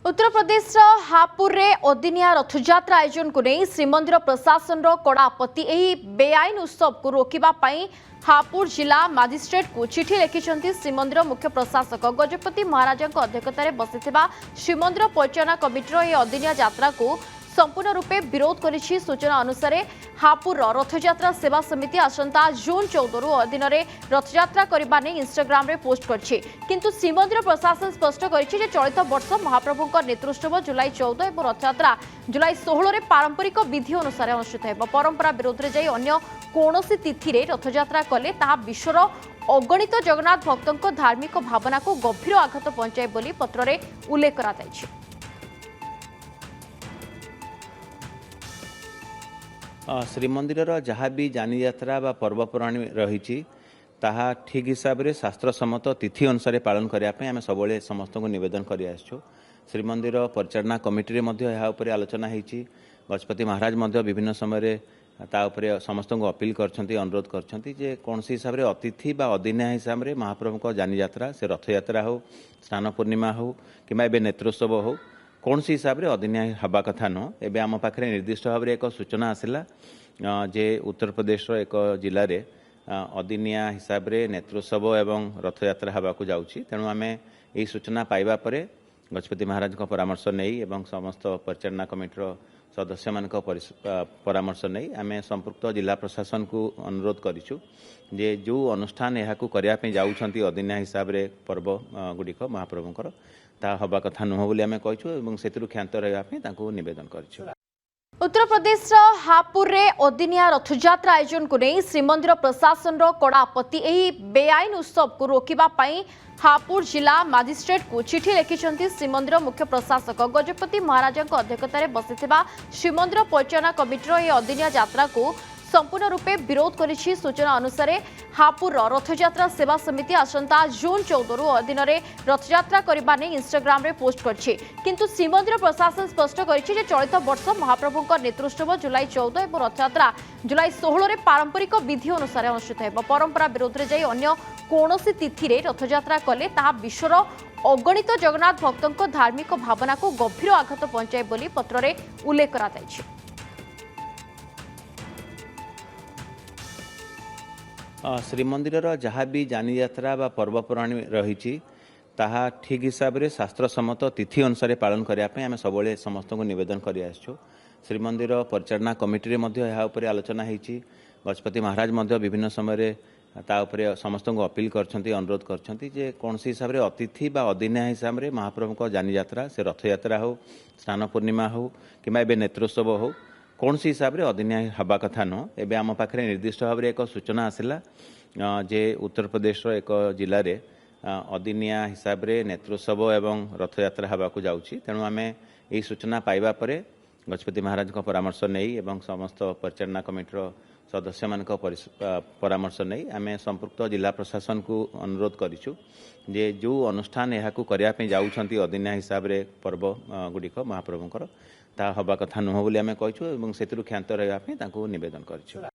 उत्तर प्रदेश हापुर रे अदिनिया रथयात्रा आयोजन को नहीं श्रीमंदिर प्रशासन कड़ा आपत्ति यही बेआईन उत्सव को रोकवा हापुर जिला मजिस्ट्रेट को चिठी लिखिं श्रीमंदिर मुख्य प्रशासक गजपति महाराजा अध्यक्षतार बसी श्रीमंदिर परिचालना कमिटर यह अदिनिया यात्रा को संपूर्ण रूपे विरोध करिछि। सूचना अनुसार हापुर रथयात्रा सेवा समिति आसंता जून 14 रु अधीन रथयात्रा करने नहीं इंस्टाग्राम रे पोस्ट करछि, किंतु श्रीमंदिर प्रशासन स्पष्ट करिछि जे चलित वर्ष महाप्रभु नेतृत्व जुलाई 14 और रथयात्रा जुलाई 16 रे पारंपरिक विधि अनुसार अनुष्ठित हेब। परंपरा विरोध रे जाई अन्य कोनोसी तिथि रे रथयात्रा कले ताहा विश्वर अगणित जगन्नाथ भक्तों धार्मिक भावना को गभीर आघात पहुंचाए बोली पत्र रे उल्लेख करा जायछि। श्रीमंदिर जहाँ भी जानी यात्रा बा पर्वपराणी रही ठीक हिसाब से शास्त्र सम्मत तिथि अनुसार पालन करने आम सब समस्त को नवेदन कर श्रीमंदिर परिचालना कमिटी में आलोचना होती। गजपति महाराज विभिन्न समय समस्त को अपील अनुरोध कर कौन हिसाब से अतिथि बा अदिनिया हिसाब से महाप्रभु को जानी यात्रा से रथ यात्रा हो स्नान पूर्णिमा हो कि नेत्रोत्सव हो कौन सी हिसाब से अदिनिया हवा कथा नुह। एवं आम पाखे निर्दिष्ट भाव में एक सूचना आसला जे उत्तर प्रदेश एक जिले में अदिनिया हिसाब से नेत्रोत्सव एवं रथ यात्रा हवा को जाऊँगी। तेणु आम यही सूचना पाइबा परे गजपति महाराज को परामर्श नहीं एवं समस्त परिचालना कमिटर सदस्य मान परामर्श नहीं आम संपुक्त जिला प्रशासन को अनुरोध करूँ जे जो अनुष्ठान यहाँ करने जाऊँगी अदिनिया हिसाब से पर्व गुड़िक महाप्रभुंर ता हवा कथा नुह बोली आम कहूँ से क्षांत रहा नवेदन कर। उत्तर प्रदेश हापुर रे अदिनिया रथयात्रा आयोजन को नहीं श्रीमंदिर प्रशासन कड़ा आपत्ति यही बेआईन उत्सव को रोकवा हापुर जिला मजिस्ट्रेट को चिठी लिखिं श्रीमंदिर मुख्य प्रशासक गजपति महाराजा अध्यक्षतार बसी श्रीमंदिर परिचालना कमिटर यह अदिनिया यात्रा को संपूर्ण रूपे विरोध करिछि। सूचना अनुसार हापुर रथयात्रा सेवा समिति आसंता जून 14 रु अधीन रथयात्रा करने नहीं इंस्टाग्राम रे पोस्ट करछि, किंतु श्रीमंदिर प्रशासन स्पष्ट करिछि जे चलित वर्ष महाप्रभु नेतृत्व जुलाई 14 और रथयात्रा जुलाई 16 रे पारंपरिक विधि अनुसार अनुष्ठित हेब। परंपरा विरोध रे जाई अन्य कोनोसी तिथि रे रथयात्रा कले ताहा विश्वर अगणित जगन्नाथ भक्तों धार्मिक भावना को गभीर आघात पहुंचाए बोली पत्र रे उल्लेख करा जायछि। श्रीमंदिर जहाँ भी जानी यात्रा बा पर्वपराणी रही ठीक हिसाब से शास्त्र सम्मत तिथि अनुसार पालन करने आम सब समस्त को नवेदन कर श्रीमंदिर परिचालना कमिटी में आलोचना होती। गजपति महाराज विभिन्न समय समस्त को अपील अनुरोध कर कौन हिसाब से अतिथि बा अदिनिया हिसाब से महाप्रभु को जानी यात्रा से रथ यात्रा हो स्नान पूर्णिमा हो कि नेत्रोत्सव हो कौन सी हिसाब से अदिनिया हवा कथा नुह। एवं आम पाखे निर्दिष्ट भाव में एक सूचना आसला जे उत्तर प्रदेश एक जिले में अदिनिया हिसाब से नेत्रोत्सव एवं रथ यात्रा हवा को जाऊँगी। तेणु आम यही सूचना पाइबा परे गजपति महाराज को परामर्श नहीं एवं समस्त परिचालना कमिटर सदस्य मान परामर्श नहीं आम संपुक्त जिला प्रशासन को अनुरोध करूँ जे जो अनुष्ठान यहाँ करने जाऊँगी अदिनिया हिसाब से पर्व गुड़िक महाप्रभुंर ता हवा कथा नुह बोली आम कहूँ से क्षांत रहा नवेदन कर।